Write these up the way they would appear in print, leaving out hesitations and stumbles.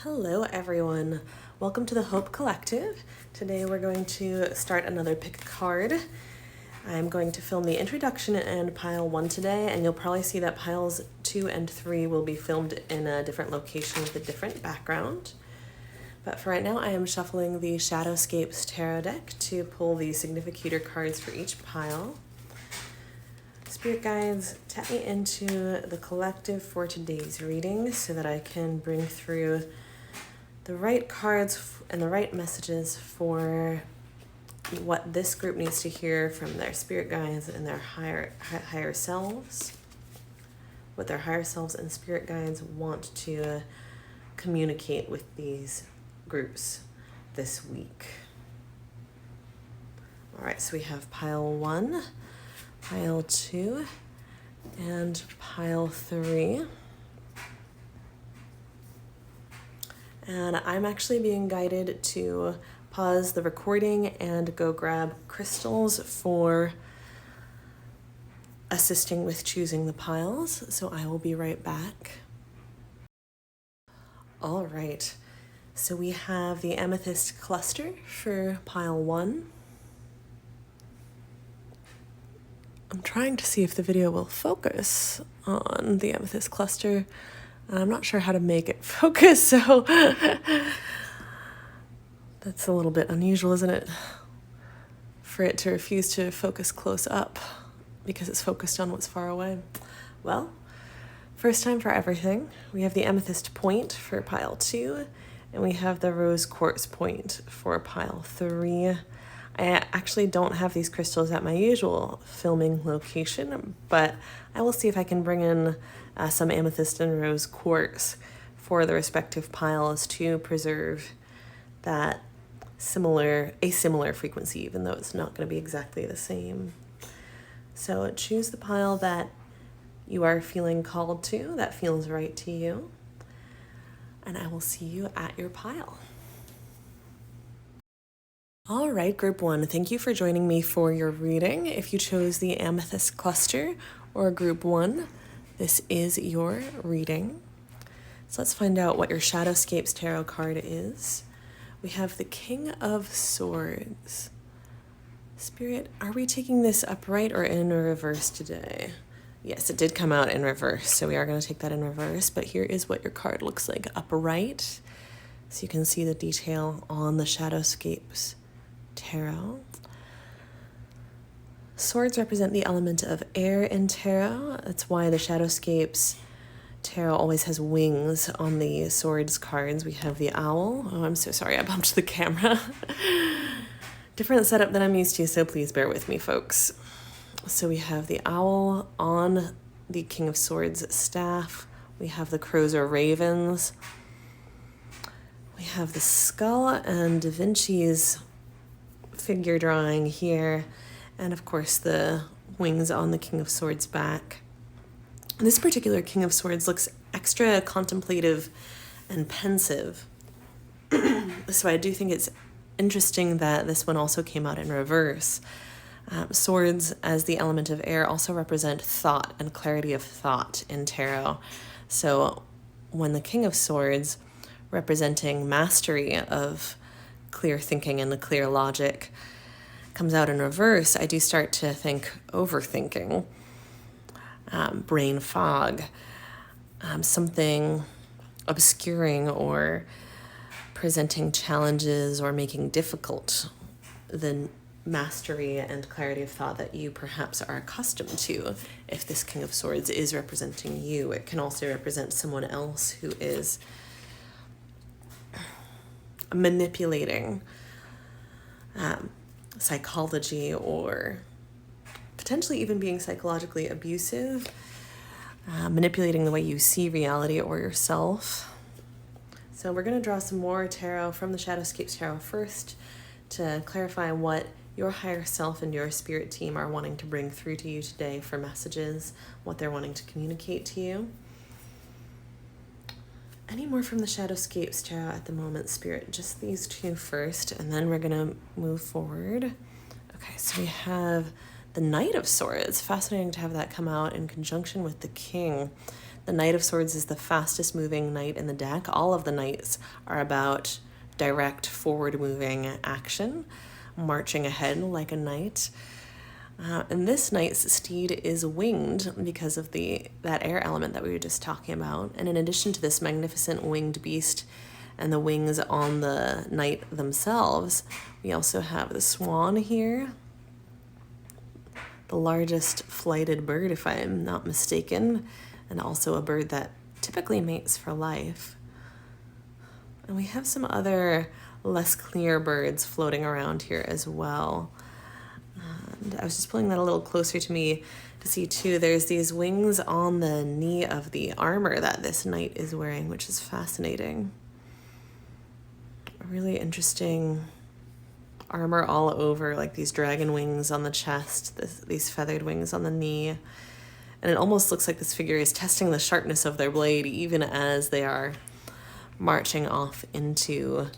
Hello everyone, welcome to the Hope Collective. Today we're going to start another pick a card. I'm going to film the introduction and pile 1 today, and you'll probably see that piles 2 and 3 will be filmed in a different location with a different background. But for right now, I am shuffling the Shadowscapes Tarot deck to pull the significator cards for each pile. Spirit guides, tap me into the collective for today's reading so that I can bring through the right cards and the right messages for what this group needs to hear from their spirit guides and their higher selves, what their higher selves and spirit guides want to communicate with these groups this week. All right, so we have pile 1, pile 2, and pile 3. And I'm actually being guided to pause the recording and go grab crystals for assisting with choosing the piles. So I will be right back. All right, so we have the amethyst cluster for pile 1. I'm trying to see if the video will focus on the amethyst cluster. I'm not sure how to make it focus, so that's a little bit unusual, isn't it? For it to refuse to focus close up because it's focused on what's far away. Well, first time for everything. We have the amethyst point for pile 2, and we have the rose quartz point for pile 3. I actually don't have these crystals at my usual filming location, but I will see if I can bring in some amethyst and rose quartz for the respective piles to preserve that a similar frequency, even though it's not going to be exactly the same. So choose the pile that you are feeling called to, that feels right to you, and I will see you at your pile. All right, group 1, thank you for joining me for your reading. If you chose the amethyst cluster or group 1, this is your reading. So let's find out what your Shadowscapes tarot card is. We have the King of Swords. Spirit, are we taking this upright or in reverse today? Yes, it did come out in reverse, so we are going to take that in reverse, but here is what your card looks like upright. So you can see the detail on the Shadowscapes tarot. Swords represent the element of air in tarot. That's why the Shadowscapes tarot always has wings on the swords cards. We have the owl. Oh, I'm so sorry, I bumped the camera. Different setup than I'm used to, so please bear with me, folks. So we have the owl on the King of Swords staff. We have the crows or ravens. We have the skull and Da Vinci's figure drawing here, and of course the wings on the King of Swords back. This particular King of Swords looks extra contemplative and pensive. So I do think it's interesting that this one also came out in reverse. Swords as the element of air also represent thought and clarity of thought in tarot. So when the King of Swords, representing mastery of clear thinking and the clear logic, comes out in reverse, I do start to think overthinking, brain fog, something obscuring or presenting challenges or making difficult the mastery and clarity of thought that you perhaps are accustomed to. If this King of Swords is representing you, it can also represent someone else who is manipulating psychology, or potentially even being psychologically abusive, manipulating the way you see reality or yourself. So we're going to draw some more tarot from the Shadowscapes tarot first to clarify what your higher self and your spirit team are wanting to bring through to you today for messages, what they're wanting to communicate to you. Any more from the Shadowscapes tarot at the moment, Spirit? Just these 2 first, and then we're going to move forward. Okay, so we have the Knight of Swords. Fascinating to have that come out in conjunction with the King. The The Knight of Swords is the fastest moving knight in the deck. All of the knights are about direct forward moving action, marching ahead like a knight. And this knight's steed is winged because of that air element that we were just talking about. And in addition to this magnificent winged beast and the wings on the knight themselves, we also have the swan here, the largest flighted bird, if I'm not mistaken, and also a bird that typically mates for life. And we have some other less clear birds floating around here as well. And I was just pulling that a little closer to me to see too, there's these wings on the knee of the armor that this knight is wearing, which is fascinating. A really interesting armor all over, like these dragon wings on the chest, these feathered wings on the knee. And it almost looks like this figure is testing the sharpness of their blade even as they are marching off into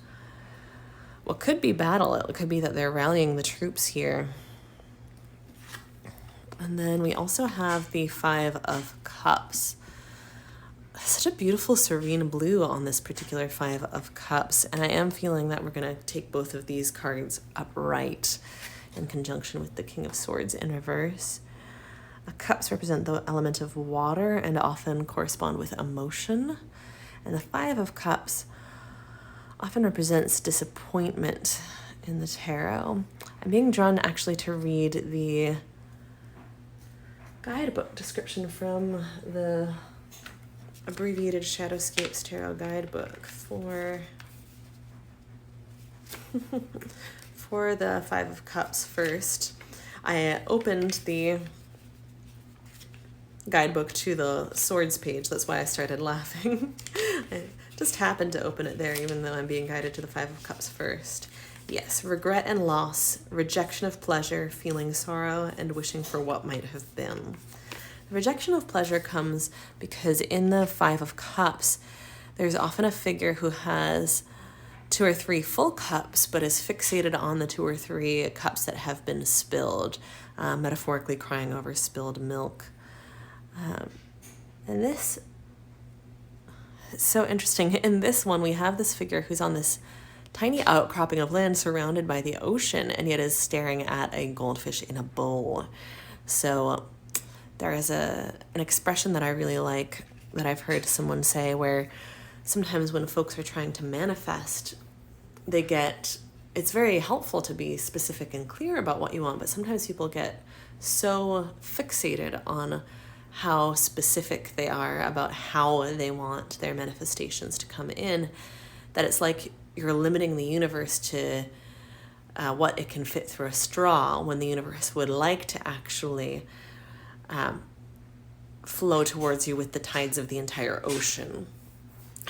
what could be battle. It could be that they're rallying the troops here. And then we also have the Five of Cups. Such a beautiful serene blue on this particular Five of Cups. And I am feeling that we're going to take both of these cards upright in conjunction with the King of Swords in reverse. The cups represent the element of water and often correspond with emotion. And the Five of Cups often represents disappointment in the tarot. I'm being drawn actually to read the guidebook description from the abbreviated Shadowscapes Tarot guidebook for the Five of Cups first. I opened the guidebook to the swords page. That's why I started laughing. I just happened to open it there, even though I'm being guided to the Five of Cups first. Yes, regret and loss, rejection of pleasure, feeling sorrow, and wishing for what might have been. The rejection of pleasure comes because in the Five of Cups, there's often a figure who has 2 or 3 full cups, but is fixated on the 2 or 3 cups that have been spilled, metaphorically crying over spilled milk. And this is so interesting. In this one, we have this figure who's on this tiny outcropping of land surrounded by the ocean, and yet is staring at a goldfish in a bowl. So there is an expression that I really like that I've heard someone say, where sometimes when folks are trying to manifest, it's very helpful to be specific and clear about what you want, but sometimes people get so fixated on how specific they are about how they want their manifestations to come in, that it's like you're limiting the universe to what it can fit through a straw, when the universe would like to actually flow towards you with the tides of the entire ocean.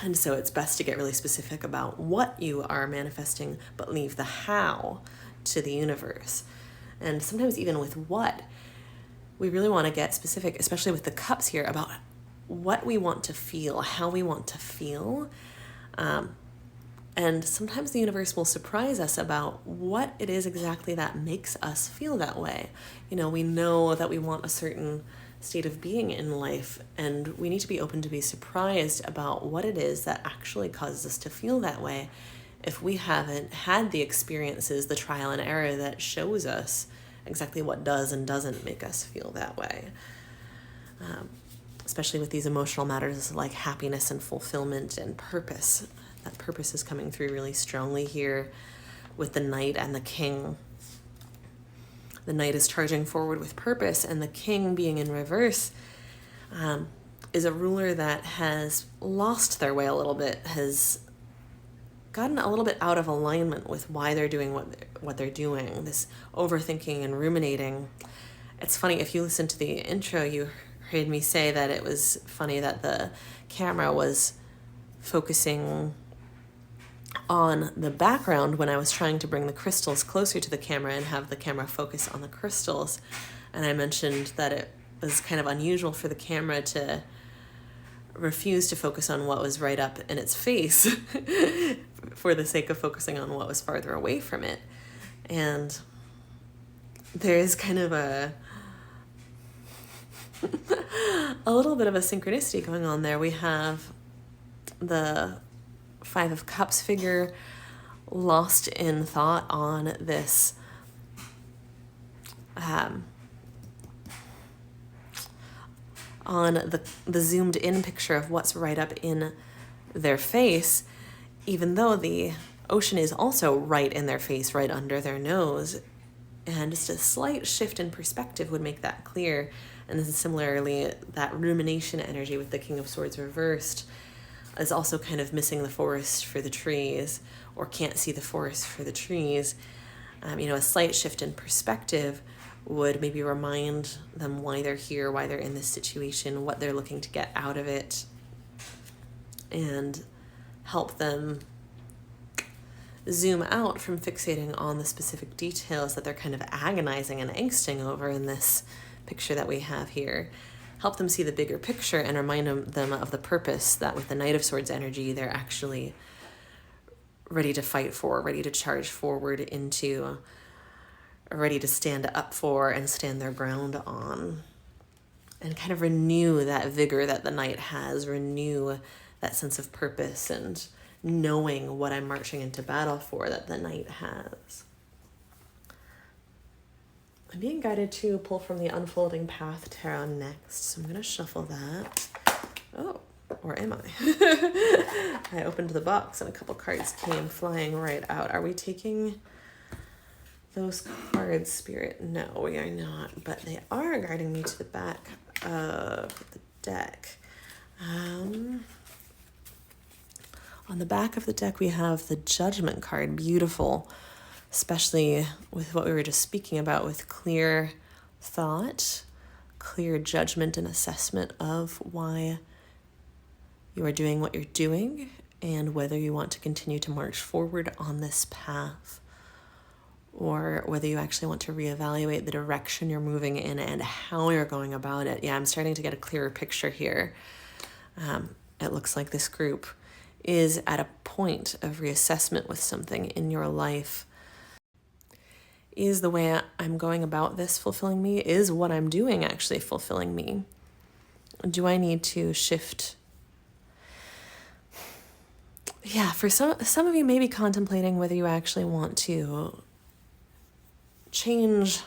And so it's best to get really specific about what you are manifesting, but leave the how to the universe. And sometimes even with what, we really want to get specific, especially with the cups here, about what we want to feel, how we want to feel. And sometimes the universe will surprise us about what it is exactly that makes us feel that way. You know, we know that we want a certain state of being in life, and we need to be open to be surprised about what it is that actually causes us to feel that way if we haven't had the experiences, the trial and error that shows us exactly what does and doesn't make us feel that way. Especially with these emotional matters like happiness and fulfillment and purpose. That purpose is coming through really strongly here with the Knight and the King. The Knight is charging forward with purpose, and the King, being in reverse, is a ruler that has lost their way a little bit, has gotten a little bit out of alignment with why they're doing what they're doing, this overthinking and ruminating. It's funny, if you listen to the intro, you heard me say that it was funny that the camera was focusing on the background when I was trying to bring the crystals closer to the camera and have the camera focus on the crystals. And I mentioned that it was kind of unusual for the camera to refuse to focus on what was right up in its face for the sake of focusing on what was farther away from it. And there is kind of a little bit of a synchronicity going on there. We have the Five of Cups figure lost in thought on this on the zoomed in picture of what's right up in their face, even though the ocean is also right in their face, right under their nose. And just a slight shift in perspective would make that clear. And then similarly, that rumination energy with the King of Swords reversed is also kind of missing the forest for the trees, or can't see the forest for the trees. A slight shift in perspective would maybe remind them why they're here, why they're in this situation, what they're looking to get out of it, and help them zoom out from fixating on the specific details that they're kind of agonizing and angsting over in this picture that we have here. Help them see the bigger picture and remind them of the purpose that with the Knight of Swords energy, they're actually ready to fight for, ready to charge forward into, ready to stand up for and stand their ground on, and kind of renew that vigor that the Knight has, renew that sense of purpose and knowing what I'm marching into battle for that the Knight has. I'm being guided to pull from the Unfolding Path Tarot next, so I'm going to shuffle that. Oh, or am I? I opened the box and a couple cards came flying right out. Are we taking those cards, Spirit? No, we are not, but they are guiding me to the back of the deck. On the back of the deck, we have the Judgment card. Beautiful, especially with what we were just speaking about with clear thought, clear judgment and assessment of why you are doing what you're doing and whether you want to continue to march forward on this path, or whether you actually want to reevaluate the direction you're moving in and how you're going about it. Yeah, I'm starting to get a clearer picture here. It looks like this group is at a point of reassessment with something in your life. Is the way I'm going about this fulfilling me? Is what I'm doing actually fulfilling me? Do I need to shift? Yeah, for some of you may be contemplating whether you actually want to change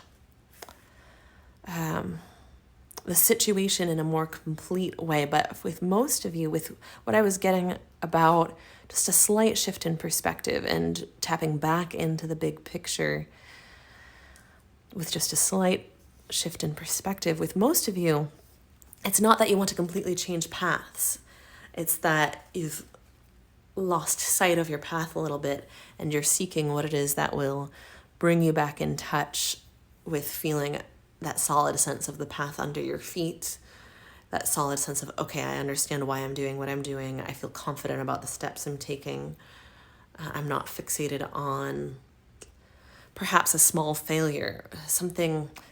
the situation in a more complete way. But with most of you, with what I was getting about just a slight shift in perspective and tapping back into the big picture with just a slight shift in perspective, with most of you, it's not that you want to completely change paths. It's that you've lost sight of your path a little bit and you're seeking what it is that will bring you back in touch with feeling that solid sense of the path under your feet, that solid sense of, okay, I understand why I'm doing what I'm doing. I feel confident about the steps I'm taking. I'm not fixated on perhaps a small failure.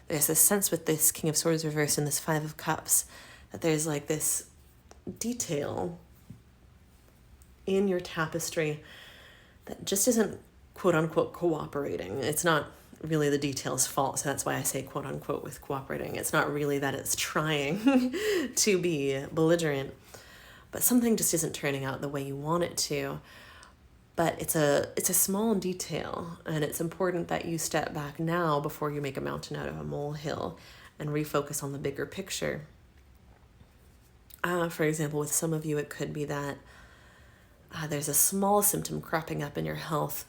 There's this sense with this King of Swords reversed and this Five of Cups that there's like this detail in your tapestry that just isn't quote unquote cooperating. It's not really the detail's fault, so that's why I say quote unquote with cooperating. It's not really that it's trying to be belligerent, but something just isn't turning out the way you want it to. But it's a small detail, and it's important that you step back now before you make a mountain out of a molehill and refocus on the bigger picture. For example, with some of you, it could be that there's a small symptom cropping up in your health,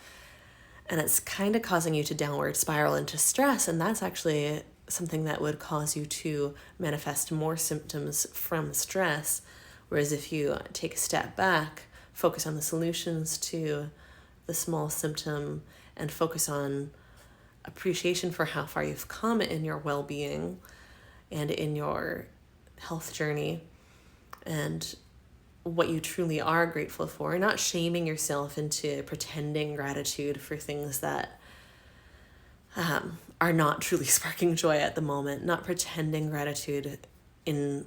and it's kind of causing you to downward spiral into stress, and that's actually something that would cause you to manifest more symptoms from stress. Whereas if you take a step back, focus on the solutions to the small symptom, and focus on appreciation for how far you've come in your well-being and in your health journey, and what you truly are grateful for, not shaming yourself into pretending gratitude for things that are not truly sparking joy at the moment, not pretending gratitude in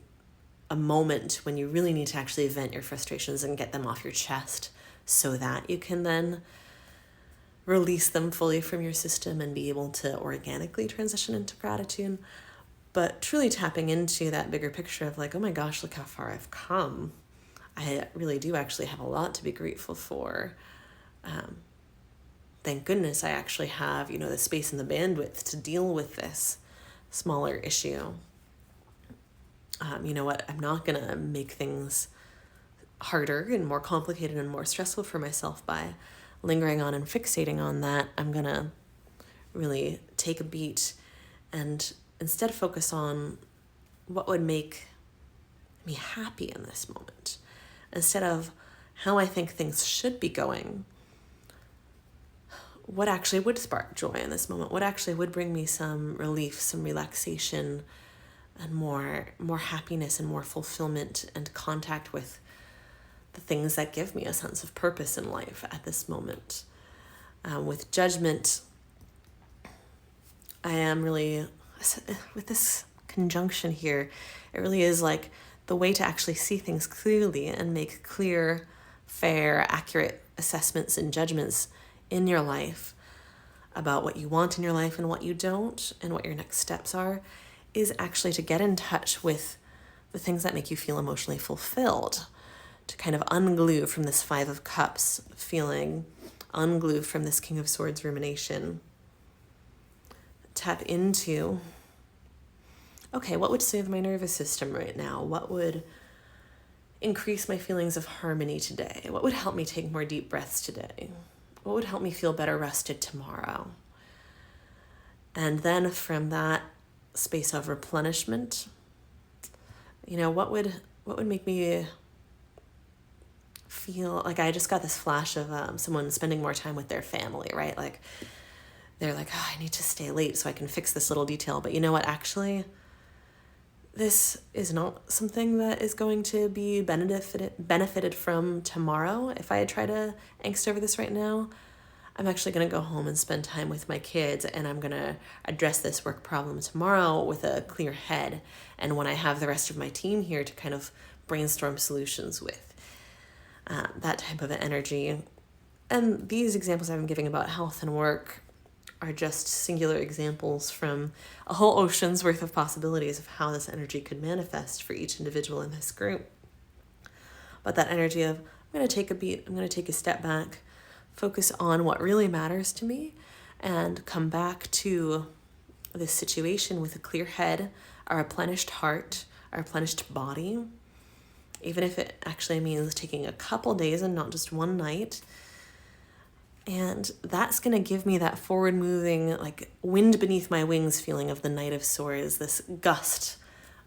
a moment when you really need to actually vent your frustrations and get them off your chest so that you can then release them fully from your system and be able to organically transition into gratitude. but truly tapping into that bigger picture of like, oh my gosh, look how far I've come. I really do actually have a lot to be grateful for. Thank goodness I actually have, the space and the bandwidth to deal with this smaller issue. You know what? I'm not going to make things harder and more complicated and more stressful for myself by lingering on and fixating on that. I'm going to really take a beat and instead focus on what would make me happy in this moment. Instead of how I think things should be going, what actually would spark joy in this moment? What actually would bring me some relief, some relaxation, and more happiness and more fulfillment and contact with the things that give me a sense of purpose in life at this moment. With judgment, I am really, with this conjunction here, it really is like the way to actually see things clearly and make clear, fair, accurate assessments and judgments in your life about what you want in your life and what you don't and what your next steps are, is actually to get in touch with the things that make you feel emotionally fulfilled, to kind of unglue from this Five of Cups feeling, unglue from this King of Swords rumination. Tap into, okay, what would soothe my nervous system right now? What would increase my feelings of harmony today? What would help me take more deep breaths today? What would help me feel better rested tomorrow? And then from that space of replenishment, what would make me feel like I just got this flash of someone spending more time with their family, right? Like they're like, oh, I need to stay late so I can fix this little detail. But you know what? Actually, this is not something that is going to be benefited from tomorrow. If I try to angst over this right now, I'm actually going to go home and spend time with my kids, and I'm going to address this work problem tomorrow with a clear head. And when I have the rest of my team here to kind of brainstorm solutions with, that type of energy. And these examples I've been giving about health and work are just singular examples from a whole ocean's worth of possibilities of how this energy could manifest for each individual in this group. But that energy of, I'm going to take a beat, I'm going to take a step back, focus on what really matters to me, and come back to this situation with a clear head, a replenished heart, a replenished body, even if it actually means taking a couple days and not just one night. And that's going to give me that forward moving, like wind beneath my wings feeling of the Knight of Swords, this gust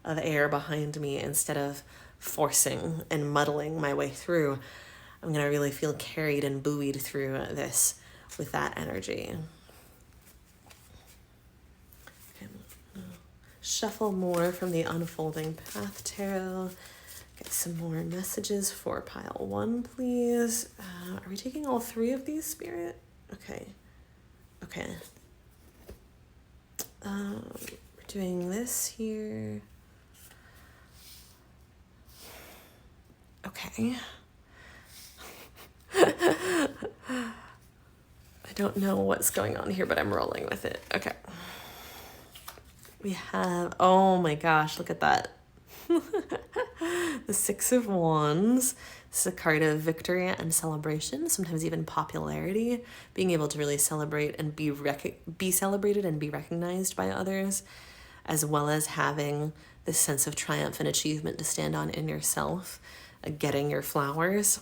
of air behind me instead of forcing and muddling my way through. I'm going to really feel carried and buoyed through this with that energy. Okay, shuffle more from the Unfolding Path Tarot. Get some more messages for pile 1, please. Are we taking all 3 of these, Spirit? Okay. We're doing this here. Okay. I don't know what's going on here, but I'm rolling with it. Okay. We have, oh my gosh, look at that. The Six of Wands. This is a card of victory and celebration, sometimes even popularity, being able to really celebrate and be celebrated and be recognized by others, as well as having this sense of triumph and achievement to stand on in yourself, getting your flowers.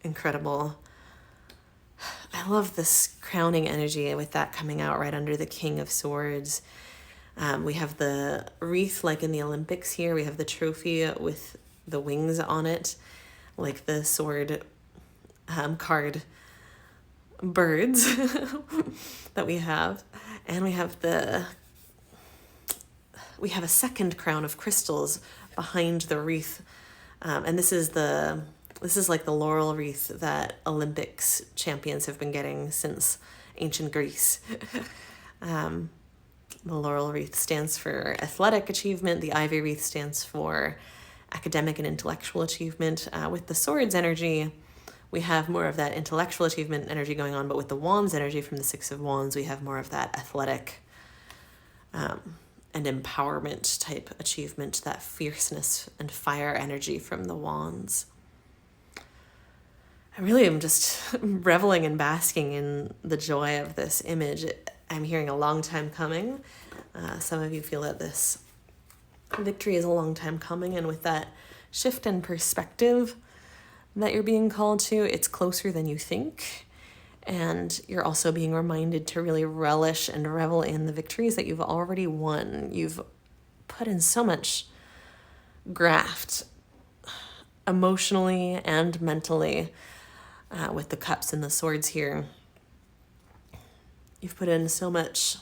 Incredible. I love this crowning energy with that coming out right under the King of Swords. We have the wreath like in the Olympics here. We have the trophy with the wings on it, like the sword card birds that we have. And we have a second crown of crystals behind the wreath. And this is like the laurel wreath that Olympics champions have been getting since ancient Greece. The laurel wreath stands for athletic achievement. The ivy wreath stands for academic and intellectual achievement. With the swords energy, we have more of that intellectual achievement energy going on, but with the wands energy from the Six of Wands, we have more of that athletic and empowerment type achievement, that fierceness and fire energy from the wands. I really am just reveling and basking in the joy of this image. I'm hearing a long time coming. Some of you feel that this victory is a long time coming, and with that shift in perspective that you're being called to, it's closer than you think. And you're also being reminded to really relish and revel in the victories that you've already won. You've put in so much graft, emotionally and mentally, with the cups and the swords here. You've put in so much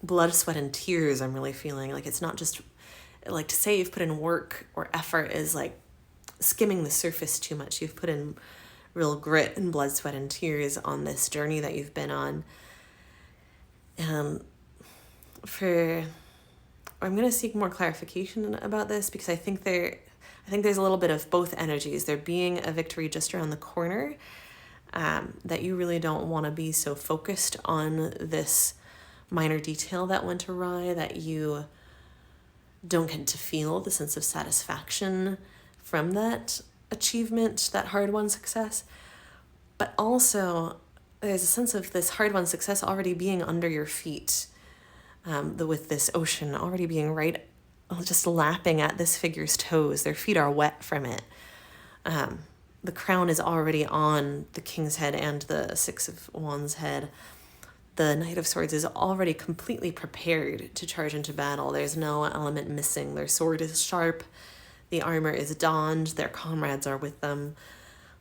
blood, sweat, and tears. I'm really feeling like it's not just like to say you've put in work or effort is like skimming the surface too much. You've put in real grit and blood, sweat, and tears on this journey that you've been on. I'm going to seek more clarification about this, because I think there's a little bit of both energies. There being a victory just around the corner, that you really don't want to be so focused on this minor detail that went awry that you don't get to feel the sense of satisfaction from that achievement, that hard-won success. But also, there's a sense of this hard-won success already being under your feet, with this ocean already being right, just lapping at this figure's toes. Their feet are wet from it. The crown is already on the King's head and the Six of Wands head. The Knight of Swords is already completely prepared to charge into battle. There's no element missing. Their sword is sharp. The armor is donned. Their comrades are with them.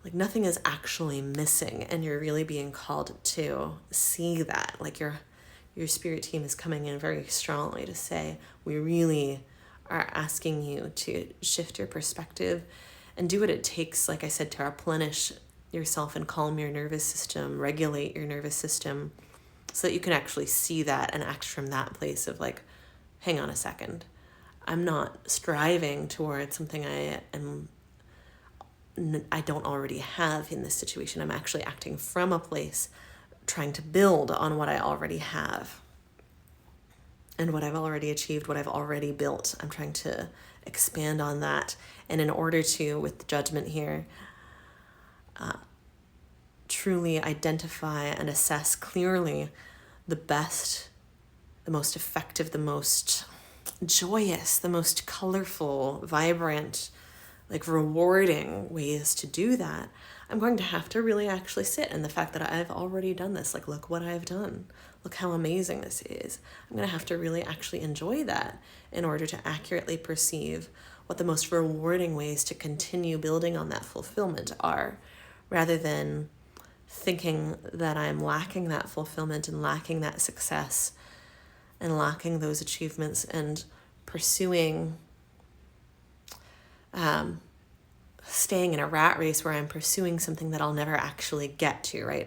Like nothing is actually missing, and you're really being called to see that. Like your spirit team is coming in very strongly to say, we really are asking you to shift your perspective and do what it takes, like I said, to replenish yourself and calm your nervous system, regulate your nervous system, so that you can actually see that and act from that place of like, hang on a second. I'm not striving towards something I don't already have in this situation. I'm actually acting from a place trying to build on what I already have and what I've already achieved, what I've already built. I'm trying to expand on that. And in order to, with the judgment here, truly identify and assess clearly the best, the most effective, the most joyous, the most colorful, vibrant, like rewarding ways to do that, I'm going to have to really actually sit in the fact that I've already done this. Like, look what I've done. Look how amazing this is. I'm going to have to really actually enjoy that in order to accurately perceive what the most rewarding ways to continue building on that fulfillment are, rather than thinking that I'm lacking that fulfillment and lacking that success and lacking those achievements and pursuing, staying in a rat race where I'm pursuing something that I'll never actually get to, right?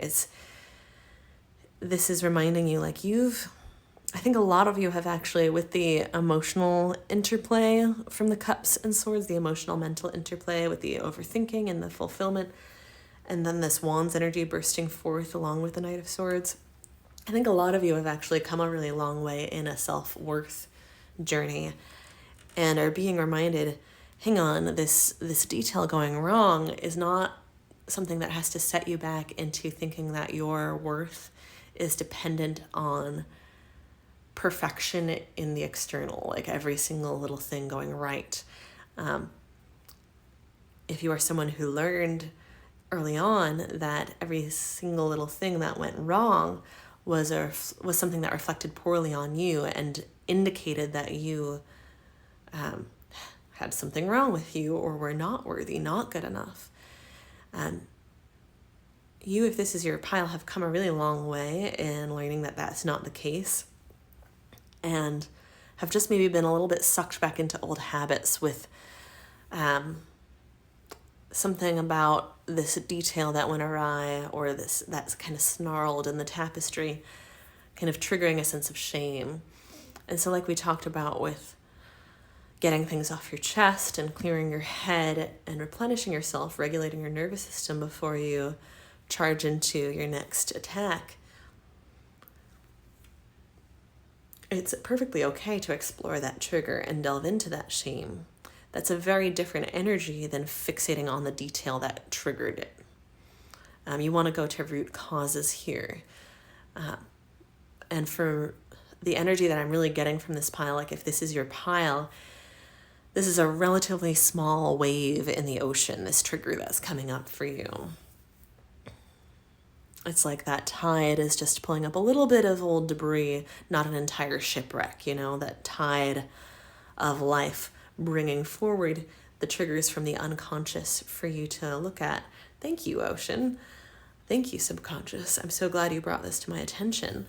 This is reminding you, like, I think a lot of you have actually, with the emotional interplay from the cups and swords, the emotional mental interplay with the overthinking and the fulfillment, and then this wands energy bursting forth along with the Knight of Swords. I think a lot of you have actually come a really long way in a self-worth journey and are being reminded, hang on, this detail going wrong is not something that has to set you back into thinking that your worth is dependent on perfection in the external, like every single little thing going right. If you are someone who learned early on that every single little thing that went wrong was something that reflected poorly on you and indicated that you had something wrong with you or were not worthy, not good enough. You, if this is your pile, have come a really long way in learning that that's not the case, and have just maybe been a little bit sucked back into old habits with something about this detail that went awry, or that's kind of snarled in the tapestry, kind of triggering a sense of shame. And so, like we talked about with getting things off your chest and clearing your head and replenishing yourself, regulating your nervous system before you charge into your next attack, it's perfectly okay to explore that trigger and delve into that shame. That's a very different energy than fixating on the detail that triggered it. You want to go to root causes here. And for the energy that I'm really getting from this pile, like if this is your pile, this is a relatively small wave in the ocean, this trigger that's coming up for you. It's like that tide is just pulling up a little bit of old debris, not an entire shipwreck, that tide of life bringing forward the triggers from the unconscious for you to look at. Thank you, ocean. Thank you, subconscious. I'm so glad you brought this to my attention.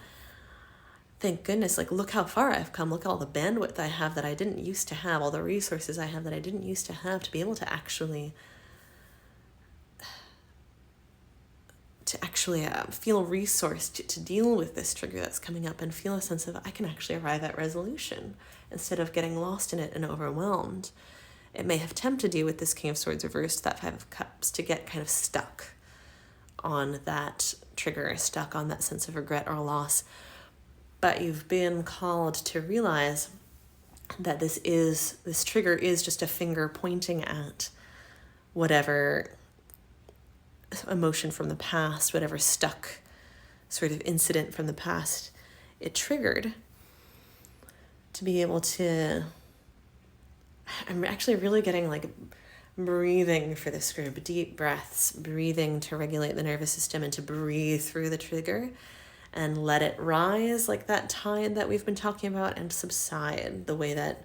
Thank goodness, look how far I've come. Look at all the bandwidth I have that I didn't used to have, all the resources I have that I didn't used to have to be able to actually feel resourced to deal with this trigger that's coming up and feel a sense of I can actually arrive at resolution instead of getting lost in it and overwhelmed. It may have tempted you with this King of Swords reversed, that Five of Cups, to get kind of stuck on that trigger, stuck on that sense of regret or loss. But you've been called to realize that this trigger is just a finger pointing at whatever emotion from the past, whatever stuck sort of incident from the past it triggered, to be able to, I'm actually really getting breathing for this group, deep breaths, breathing to regulate the nervous system and to breathe through the trigger and let it rise like that tide that we've been talking about and subside, the way that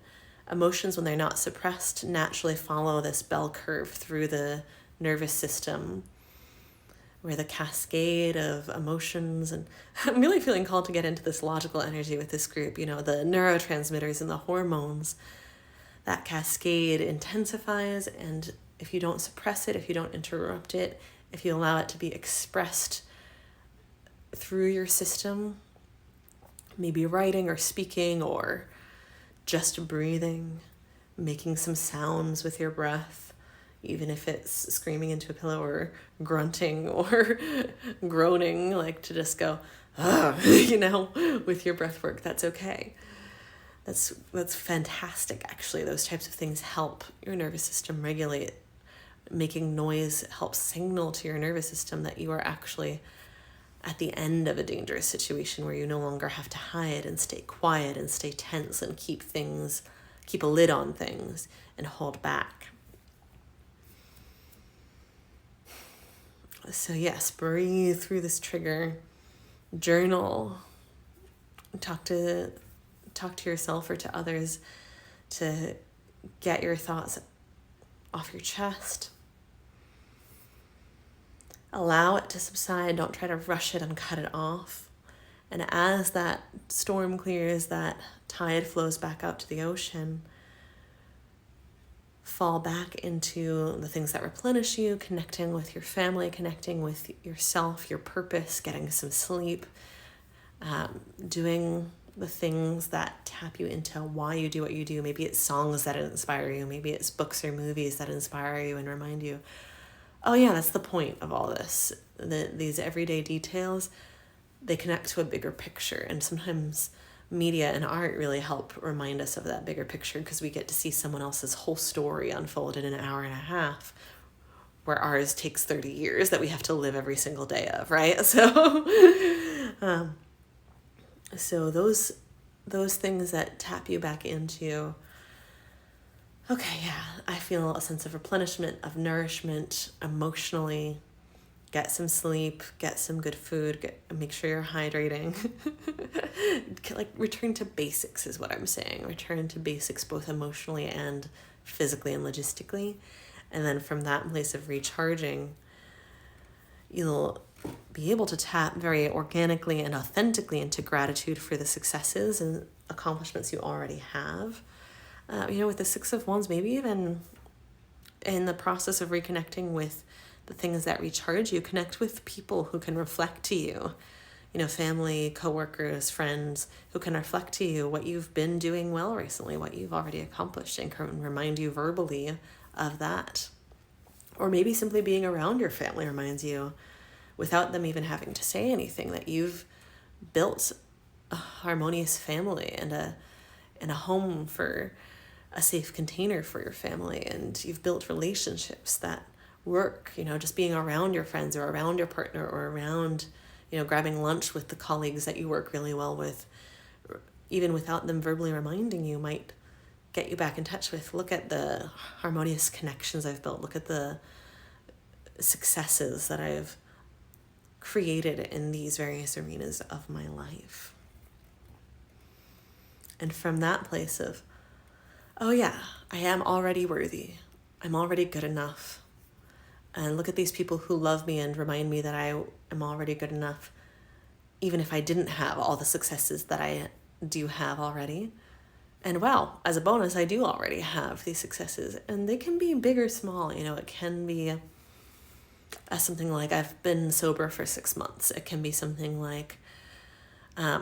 emotions, when they're not suppressed, naturally follow this bell curve through the nervous system, where the cascade of emotions, and I'm really feeling called to get into this logical energy with this group, the neurotransmitters and the hormones, that cascade intensifies, and if you don't suppress it, if you don't interrupt it, if you allow it to be expressed through your system, maybe writing or speaking or just breathing, making some sounds with your breath, even if it's screaming into a pillow or grunting or groaning, to just go, with your breath work, that's okay. That's fantastic, actually. Those types of things help your nervous system regulate. Making noise helps signal to your nervous system that you are actually at the end of a dangerous situation where you no longer have to hide and stay quiet and stay tense and keep a lid on things and hold back. So yes, breathe through this trigger, journal, talk to yourself or to others to get your thoughts off your chest. Allow it to subside. Don't try to rush it and cut it off. And as that storm clears, that tide flows back out to the ocean, fall back into the things that replenish you, connecting with your family, connecting with yourself, your purpose, getting some sleep, doing the things that tap you into why you do what you do. Maybe it's songs that inspire you. Maybe it's books or movies that inspire you and remind you, oh yeah, that's the point of all this. These everyday details, they connect to a bigger picture. And sometimes media and art really help remind us of that bigger picture, because we get to see someone else's whole story unfold in an hour and a half, where ours takes 30 years that we have to live every single day of, right? So those things that tap you back into, okay, yeah, I feel a sense of replenishment, of nourishment emotionally. Get some sleep, get some good food, make sure you're hydrating. Return to basics is what I'm saying. Return to basics both emotionally and physically and logistically. And then from that place of recharging, you'll be able to tap very organically and authentically into gratitude for the successes and accomplishments you already have. With the Six of Wands, maybe even in the process of reconnecting with the things that recharge you, connect with people who can reflect to you, family, coworkers, friends, who can reflect to you what you've been doing well recently, what you've already accomplished, and can remind you verbally of that. Or maybe simply being around your family reminds you, without them even having to say anything, that you've built a harmonious family and a home for a safe container for your family, and you've built relationships that work, just being around your friends or around your partner or around, grabbing lunch with the colleagues that you work really well with, even without them verbally reminding you, might get you back in touch with. Look at the harmonious connections I've built. Look at the successes that I've created in these various arenas of my life. And from that place of, oh yeah, I am already worthy. I'm already good enough. And look at these people who love me and remind me that I am already good enough, even if I didn't have all the successes that I do have already. And wow, as a bonus, I do already have these successes, and they can be big or small. It can be something like, I've been sober for 6 months. It can be something like, I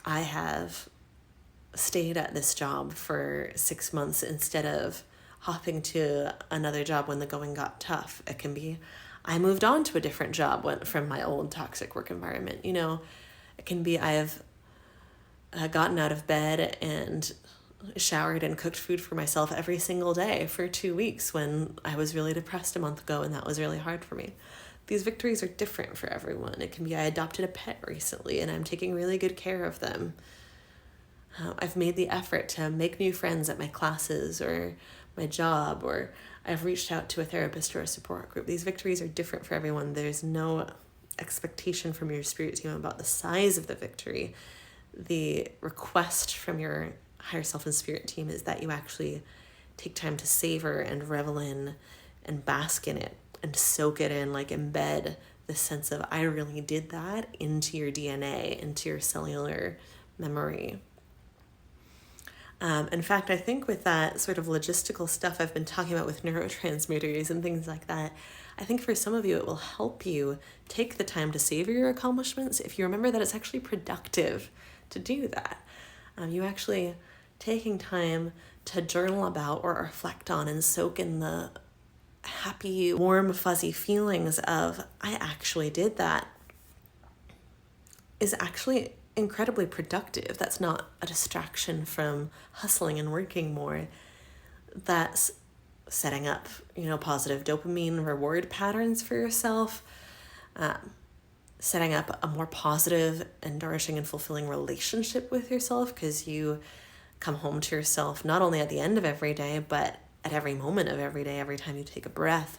have stayed at this job for 6 months instead of hopping to another job when the going got tough. It can be, I moved on to a different job from my old toxic work environment. It can be, I've gotten out of bed and showered and cooked food for myself every single day for 2 weeks when I was really depressed a month ago and that was really hard for me. These victories are different for everyone. It can be, I adopted a pet recently and I'm taking really good care of them. I've made the effort to make new friends at my classes or my job, or I've reached out to a therapist or a support group. These victories are different for everyone. There's no expectation from your spirit team about the size of the victory. The request from your higher self and spirit team is that you actually take time to savor and revel in and bask in it and soak it in, like embed the sense of, I really did that into your DNA, into your cellular memory. In fact, I think with that sort of logistical stuff I've been talking about with neurotransmitters and things like that, I think for some of you it will help you take the time to savor your accomplishments if you remember that it's actually productive to do that. You actually taking time to journal about or reflect on and soak in the happy, warm, fuzzy feelings of, I actually did that, is actually incredibly productive. That's not a distraction from hustling and working more. That's setting up, positive dopamine reward patterns for yourself, setting up a more positive and nourishing and fulfilling relationship with yourself, because you come home to yourself not only at the end of every day, but at every moment of every day, every time you take a breath.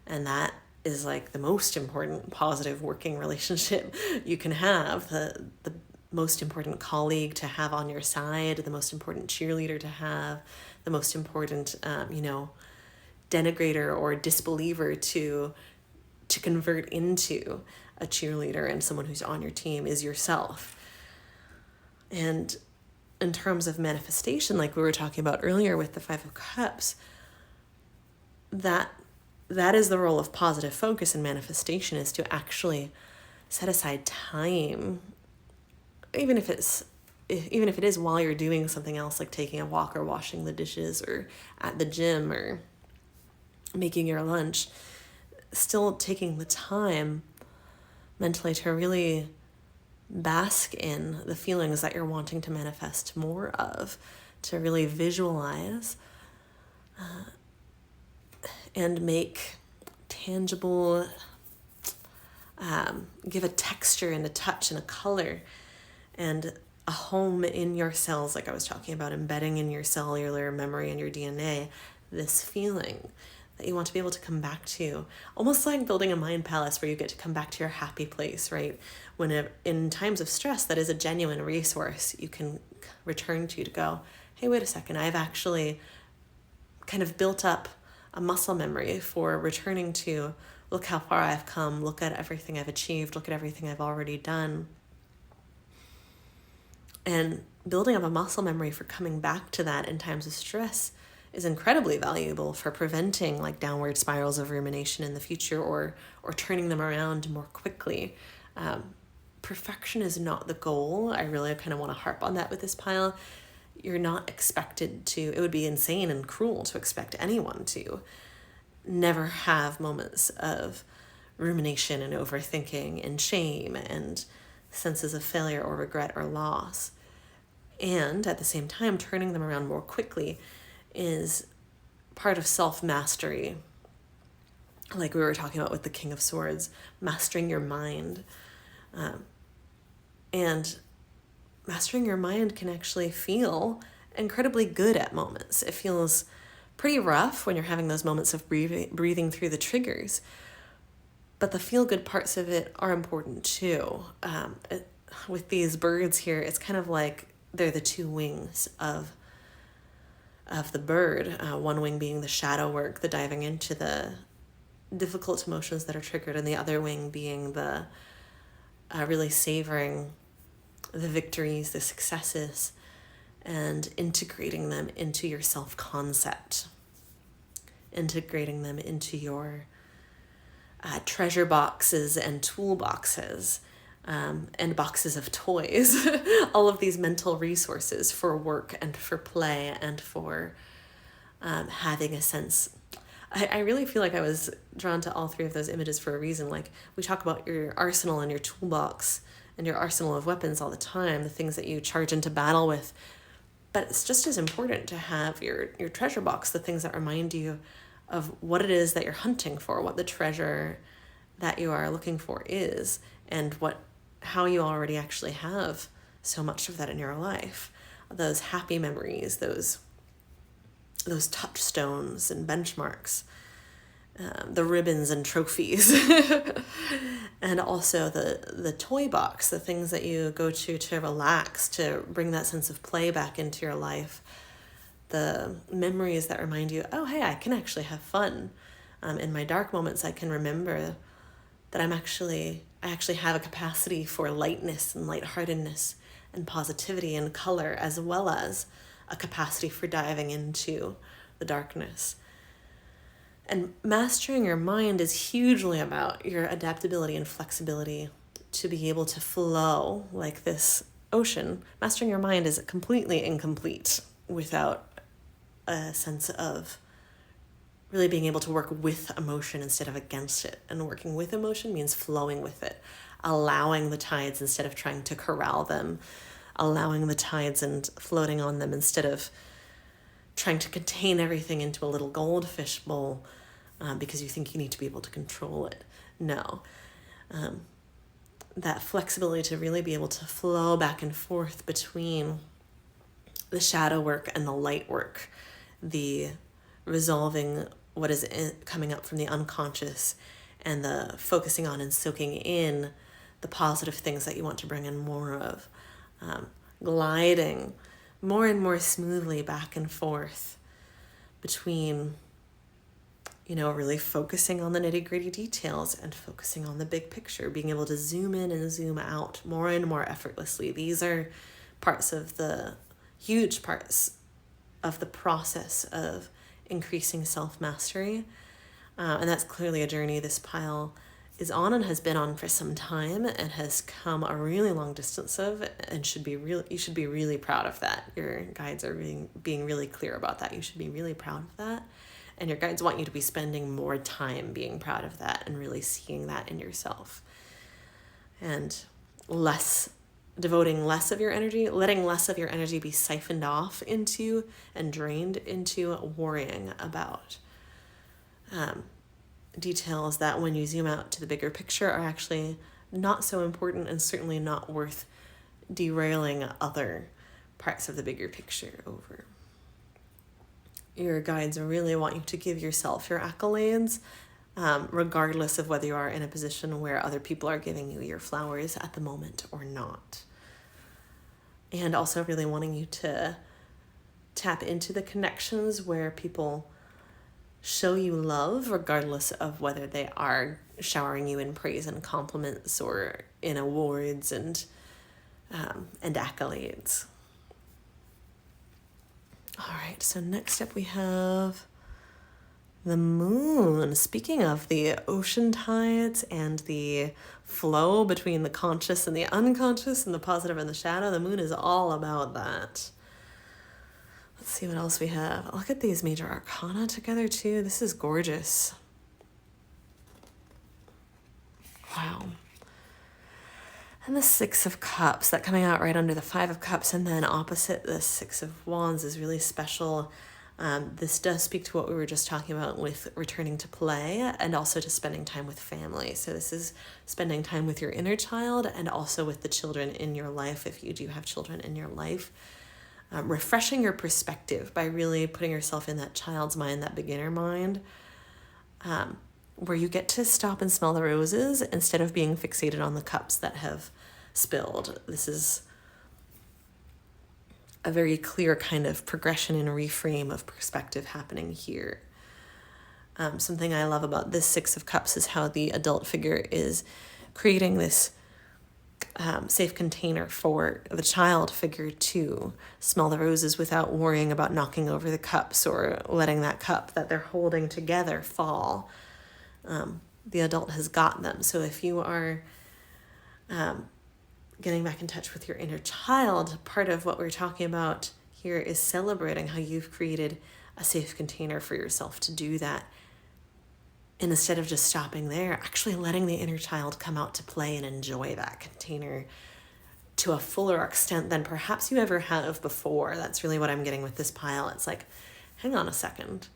And that is like the most important positive working relationship you can have, the most important colleague to have on your side, the most important cheerleader to have, the most important, denigrator or disbeliever to convert into a cheerleader and someone who's on your team is yourself. And in terms of manifestation, like we were talking about earlier with the 5 of Cups, that is the role of positive focus and manifestation, is to actually set aside time, even if it is while you're doing something else, like taking a walk or washing the dishes or at the gym or making your lunch, still taking the time mentally to really bask in the feelings that you're wanting to manifest more of, to really visualize and make tangible, give a texture and a touch and a color and a home in your cells, like I was talking about, embedding in your cellular memory and your DNA, this feeling that you want to be able to come back to, almost like building a mind palace where you get to come back to your happy place, right? In times of stress, that is a genuine resource you can return to go, hey, wait a second, I've actually kind of built up a muscle memory for returning to, look how far I've come, look at everything I've achieved, look at everything I've already done. And building up a muscle memory for coming back to that in times of stress is incredibly valuable for preventing like downward spirals of rumination in the future, or turning them around more quickly. Perfection is not the goal. I really kind of want to harp on that with this pile. You're not expected to, it would be insane and cruel to expect anyone to never have moments of rumination and overthinking and shame and senses of failure or regret or loss. And at the same time, turning them around more quickly is part of self-mastery. Like we were talking about with the King of Swords, mastering your mind. And mastering your mind can actually feel incredibly good at moments. It feels pretty rough when you're having those moments of breathing through the triggers. But the feel-good parts of it are important too. With these birds here, it's kind of like they're the two wings of the bird. One wing being the shadow work, the diving into the difficult emotions that are triggered, and the other wing being the really savoring the victories, the successes, and integrating them into your self-concept, integrating them into your treasure boxes and toolboxes, and boxes of toys, all of these mental resources for work and for play and for having a sense. I really feel like I was drawn to all three of those images for a reason. Like, we talk about your arsenal and your toolbox and your arsenal of weapons all the time, the things that you charge into battle with. But it's just as important to have your treasure box, the things that remind you of what it is that you're hunting for, what the treasure that you are looking for is, and how you already actually have so much of that in your life. Those happy memories, those touchstones and benchmarks, the ribbons and trophies, and also the toy box, the things that you go to relax, to bring that sense of play back into your life, the memories that remind you, oh, hey, I can actually have fun. In my dark moments, I can remember that I actually have a capacity for lightness and lightheartedness and positivity and color, as well as a capacity for diving into the darkness. And mastering your mind is hugely about your adaptability and flexibility to be able to flow like this ocean. Mastering your mind is completely incomplete without a sense of really being able to work with emotion instead of against it. And working with emotion means flowing with it, allowing the tides instead of trying to corral them, allowing the tides and floating on them instead of trying to contain everything into a little goldfish bowl because you think you need to be able to control it. No. That flexibility to really be able to flow back and forth between the shadow work and the light work, the resolving what is coming up from the unconscious, and the focusing on and soaking in the positive things that you want to bring in more of, gliding more and more smoothly back and forth between, really focusing on the nitty-gritty details and focusing on the big picture, being able to zoom in and zoom out more and more effortlessly. These are huge parts of the process of increasing self-mastery. And that's clearly a journey this pile is on and has been on for some time and has come a really long distance of, and you should be really proud of that. Your guides are being really clear about that. You should be really proud of that. And your guides want you to be spending more time being proud of that and really seeing that in yourself. And devoting less of your energy, letting less of your energy be siphoned off into and drained into worrying about details that, when you zoom out to the bigger picture, are actually not so important and certainly not worth derailing other parts of the bigger picture over. Your guides really want you to give yourself your accolades, regardless of whether you are in a position where other people are giving you your flowers at the moment or not. And also really wanting you to tap into the connections where people show you love, regardless of whether they are showering you in praise and compliments or in awards and accolades. All right, so next up we have the moon. Speaking of the ocean tides and the flow between the conscious and the unconscious and the positive and the shadow, the moon is all about that. Let's see what else we have. Look at these major arcana together too. This is gorgeous. Wow. And the Six of Cups, that coming out right under the Five of Cups, and then opposite the Six of Wands is really special. This does speak to what we were just talking about with returning to play and also to spending time with family. So this is spending time with your inner child and also with the children in your life, if you do have children in your life. Refreshing your perspective by really putting yourself in that child's mind, that beginner mind, where you get to stop and smell the roses instead of being fixated on the cups that have spilled. This is a very clear kind of progression and reframe of perspective happening here. Something I love about this Six of Cups is how the adult figure is creating this safe container for the child figure to smell the roses without worrying about knocking over the cups or letting that cup that they're holding together fall. The adult has got them. So if you are getting back in touch with your inner child, part of what we're talking about here is celebrating how you've created a safe container for yourself to do that. And instead of just stopping there, actually letting the inner child come out to play and enjoy that container to a fuller extent than perhaps you ever have before. That's really what I'm getting with this pile. It's like, hang on a second.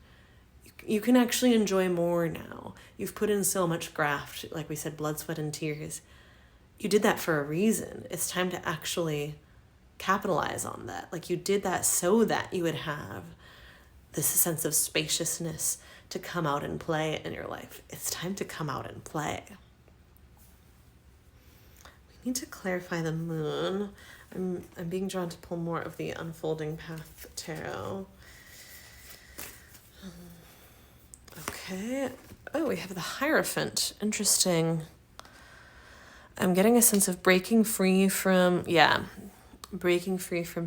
You can actually enjoy more now. You've put in so much graft, like we said, blood, sweat, and tears. You did that for a reason. It's time to actually capitalize on that. Like you did that so that you would have this sense of spaciousness to come out and play in your life. It's time to come out and play. We need to clarify the moon. I'm being drawn to pull more of the Unfolding Path Tarot. Okay. Oh, we have the Hierophant. Interesting. I'm getting a sense of breaking free from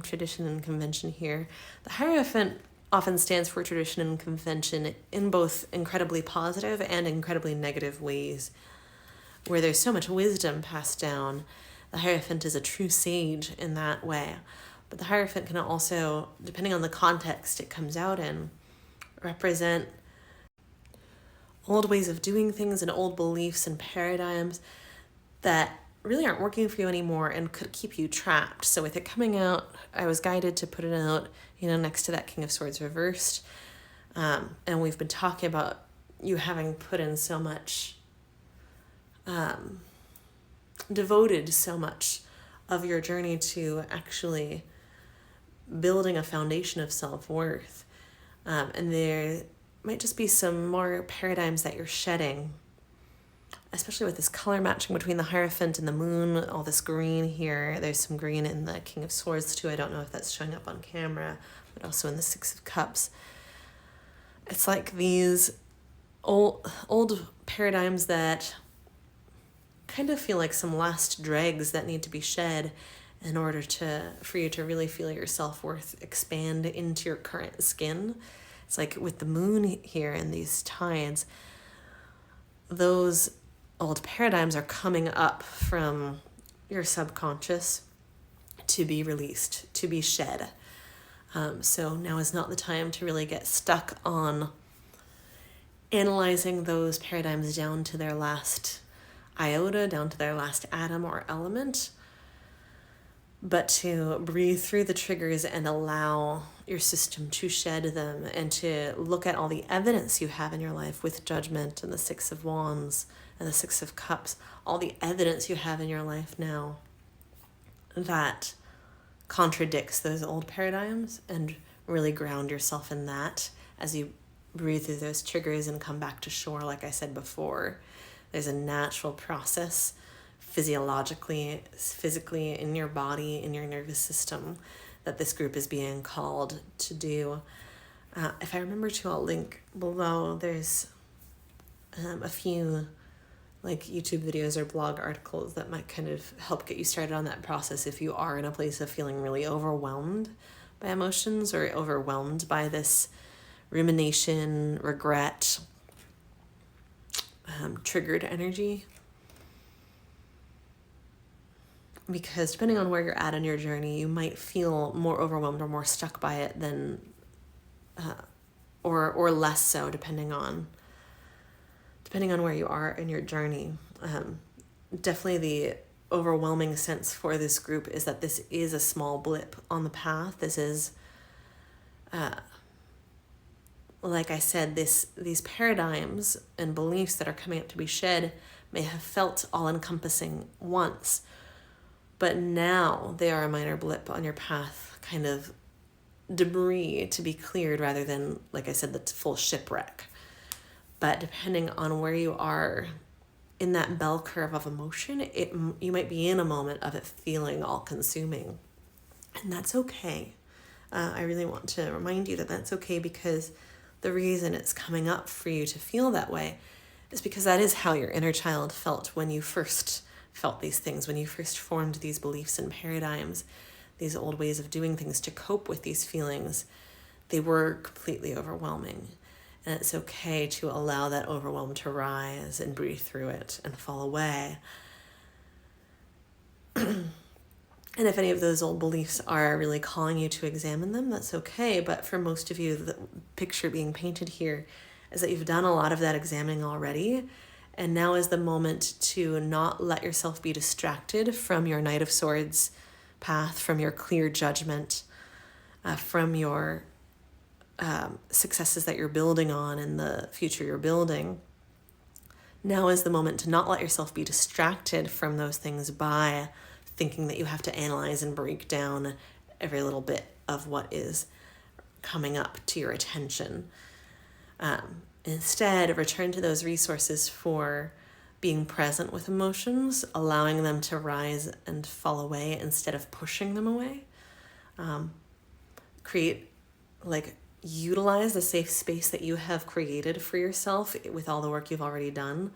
tradition and convention here. The Hierophant often stands for tradition and convention in both incredibly positive and incredibly negative ways. Where there's so much wisdom passed down, the Hierophant is a true sage in that way. But the Hierophant can also, depending on the context it comes out in, represent old ways of doing things and old beliefs and paradigms that really aren't working for you anymore and could keep you trapped. So with it coming out, I was guided to put it out, next to that King of Swords reversed. And we've been talking about you having put in so much, devoted so much of your journey to actually building a foundation of self-worth. And there might just be some more paradigms that you're shedding, especially with this color matching between the Hierophant and the moon, all this green here. There's some green in the King of Swords too. I don't know if that's showing up on camera, but also in the Six of Cups. It's like these old paradigms that kind of feel like some last dregs that need to be shed in order for you to really feel your self-worth expand into your current skin. It's like with the moon here and these tides, those old paradigms are coming up from your subconscious to be released, to be shed. So now is not the time to really get stuck on analyzing those paradigms down to their last iota, down to their last atom or element, but to breathe through the triggers and allow your system to shed them and to look at all the evidence you have in your life with Judgment and the Six of Wands and the Six of Cups, all the evidence you have in your life now that contradicts those old paradigms, and really ground yourself in that as you breathe through those triggers and come back to shore. Like I said before, there's a natural process physiologically, physically in your body, in your nervous system, that this group is being called to do. If I remember to, I'll link below. There's a few YouTube videos or blog articles that might kind of help get you started on that process if you are in a place of feeling really overwhelmed by emotions or overwhelmed by this rumination, regret, triggered energy. Because depending on where you're at in your journey, you might feel more overwhelmed or more stuck by it than, or less so, depending on where you are in your journey. Definitely overwhelming sense for this group is that this is a small blip on the path. This is, like I said, these paradigms and beliefs that are coming up to be shed may have felt all-encompassing once, but now they are a minor blip on your path, kind of debris to be cleared rather than, like I said, the full shipwreck. But depending on where you are in that bell curve of emotion, you might be in a moment of it feeling all-consuming, and that's okay. I really want to remind you that that's okay, because the reason it's coming up for you to feel that way is because that is how your inner child felt when you first felt these things, when you first formed these beliefs and paradigms, these old ways of doing things to cope with these feelings. They were completely overwhelming. And it's okay to allow that overwhelm to rise and breathe through it and fall away. And if any of those old beliefs are really calling you to examine them, that's okay. But for most of you, the picture being painted here is that you've done a lot of that examining already. And now is the moment to not let yourself be distracted from your Knight of Swords path, from your clear judgment, from your successes that you're building on and the future you're building. Now is the moment to not let yourself be distracted from those things by thinking that you have to analyze and break down every little bit of what is coming up to your attention. Instead, return to those resources for being present with emotions, allowing them to rise and fall away instead of pushing them away. Utilize the safe space that you have created for yourself with all the work you've already done,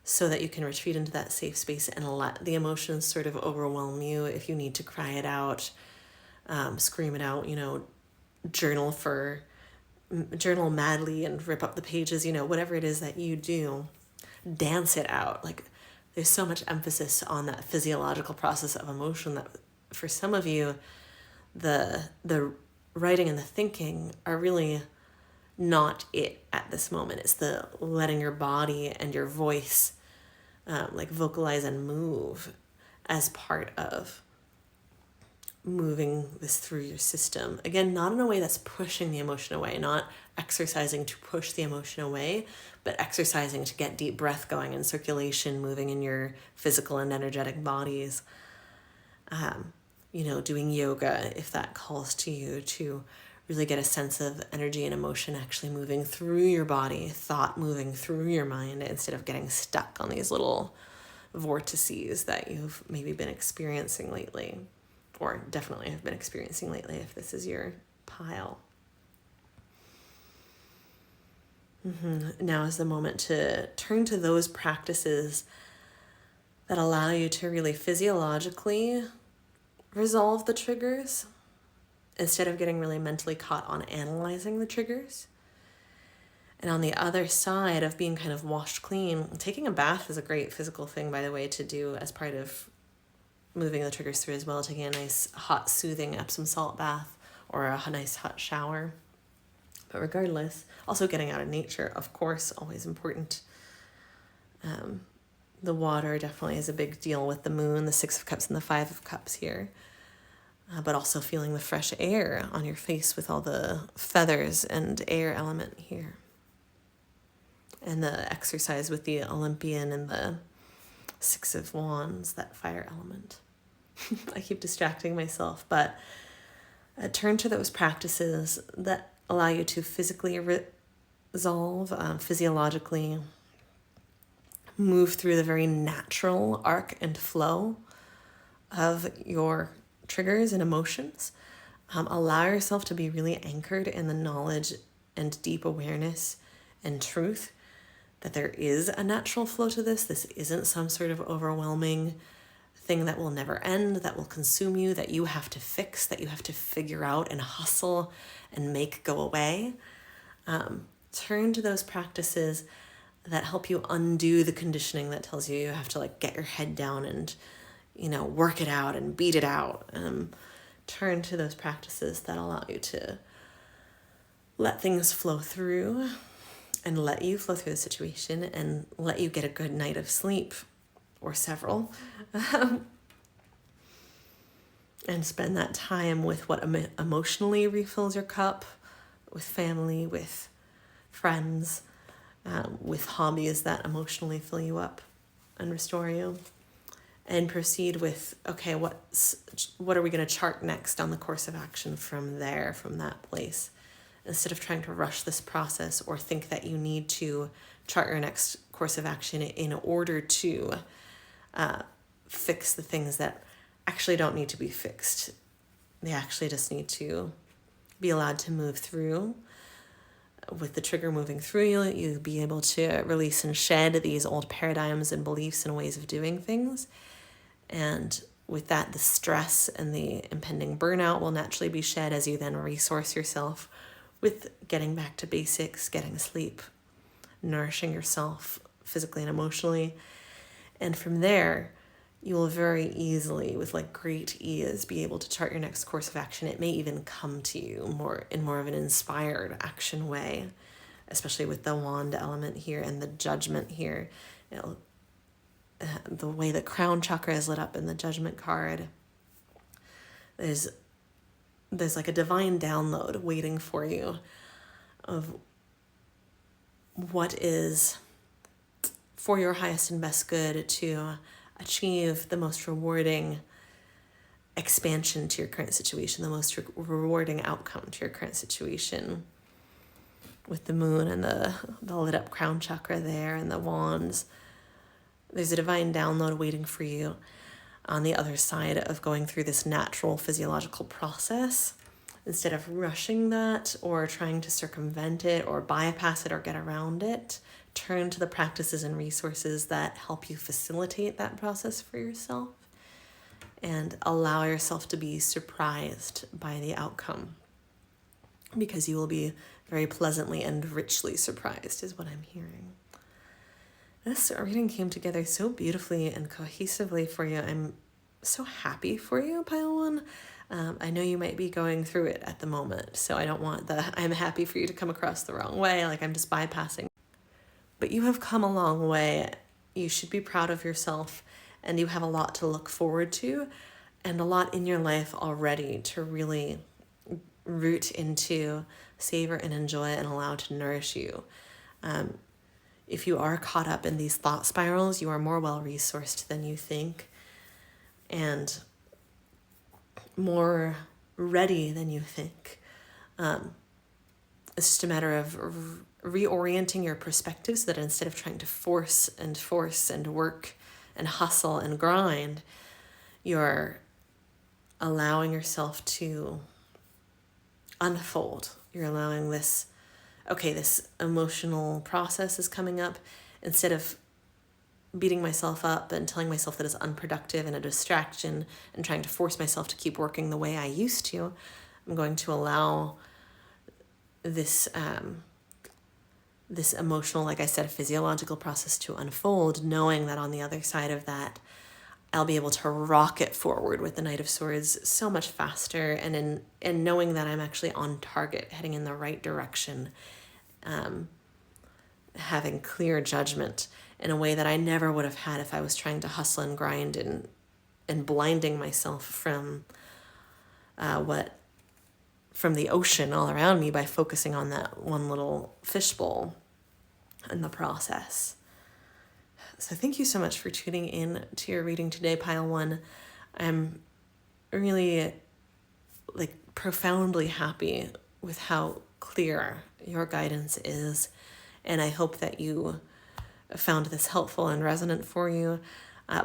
so that you can retreat into that safe space and let the emotions sort of overwhelm you. If you need to cry it out, scream it out, journal madly and rip up the pages, whatever it is that you do, dance it out. There's so much emphasis on that physiological process of emotion that for some of you, the writing and the thinking are really not it at this moment. It's the letting your body and your voice vocalize and move as part of moving this through your system. Again, not in a way that's pushing the emotion away, not exercising to push the emotion away, but exercising to get deep breath going and circulation moving in your physical and energetic bodies. Doing yoga, if that calls to you, to really get a sense of energy and emotion actually moving through your body, thought moving through your mind, instead of getting stuck on these little vortices that you've maybe been experiencing lately, or definitely have been experiencing lately if this is your pile. Now is the moment to turn to those practices that allow you to really physiologically resolve the triggers instead of getting really mentally caught on analyzing the triggers. And on the other side of being kind of washed clean, taking a bath is a great physical thing, by the way, to do as part of moving the triggers through as well. Taking a nice hot soothing Epsom salt bath or a nice hot shower. But regardless, also getting out of nature, of course, always important. The water definitely is a big deal with the moon, the 6 of Cups and the 5 of Cups here. But also feeling the fresh air on your face with all the feathers and air element here. And the exercise with the Olympian and the 6 of Wands, that fire element. I keep distracting myself, but turn to those practices that allow you to physically resolve, physiologically move through the very natural arc and flow of your triggers and emotions. Allow yourself to be really anchored in the knowledge and deep awareness and truth that there is a natural flow to this. This isn't some sort of overwhelming thing that will never end, that will consume you, that you have to fix, that you have to figure out and hustle and make go away. Turn to those practices that help you undo the conditioning that tells you have to get your head down and work it out and beat it out. Turn to those practices that allow you to let things flow through and let you flow through the situation and let you get a good night of sleep or several, and spend that time with what emotionally refills your cup, with family, with friends, with hobbies that emotionally fill you up and restore you. And proceed with, okay, what are we going to chart next on the course of action from there, from that place, instead of trying to rush this process or think that you need to chart your next course of action in order to fix the things that actually don't need to be fixed. They actually just need to be allowed to move through. With the trigger moving through you, you'll be able to release and shed these old paradigms and beliefs and ways of doing things. And with that, the stress and the impending burnout will naturally be shed as you then resource yourself with getting back to basics, getting sleep, nourishing yourself physically and emotionally. And from there, you will very easily, with like great ease, be able to chart your next course of action. It may even come to you more of an inspired action way, especially with the wand element here and the judgment here. The way the crown chakra is lit up in the judgment card, there's like a divine download waiting for you of what is for your highest and best good to achieve the most rewarding expansion to your current situation, the most rewarding outcome to your current situation. With the moon and the lit up crown chakra there and the wands, there's a divine download waiting for you on the other side of going through this natural physiological process. Instead of rushing that or trying to circumvent it or bypass it or get around it, turn to the practices and resources that help you facilitate that process for yourself and allow yourself to be surprised by the outcome, because you will be very pleasantly and richly surprised is what I'm hearing. This reading came together so beautifully and cohesively for you. I'm so happy for you, Pile 1. I know you might be going through it at the moment, so I don't want I'm happy for you to come across the wrong way, like I'm just bypassing. But you have come a long way. You should be proud of yourself, and you have a lot to look forward to and a lot in your life already to really root into, savor and enjoy, and allow to nourish you. If you are caught up in these thought spirals, you are more well-resourced than you think and more ready than you think. It's just a matter of reorienting your perspective so that instead of trying to force and work and hustle and grind, you're allowing yourself to unfold. You're allowing this emotional process is coming up. Instead of beating myself up and telling myself that it's unproductive and a distraction and trying to force myself to keep working the way I used to, I'm going to allow this emotional, like I said, physiological process to unfold, knowing that on the other side of that, I'll be able to rocket forward with the Knight of Swords so much faster, and knowing that I'm actually on target, heading in the right direction, having clear judgment in a way that I never would have had if I was trying to hustle and grind and blinding myself from the ocean all around me by focusing on that one little fishbowl in the process. So thank you so much for tuning in to your reading today, Pile 1. I'm really profoundly happy with how clear your guidance is, and I hope that you found this helpful and resonant for you.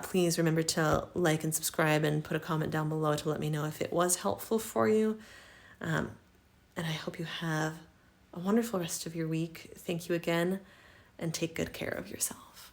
Please remember to like and subscribe and put a comment down below to let me know if it was helpful for you. And I hope you have a wonderful rest of your week. Thank you again, and take good care of yourself.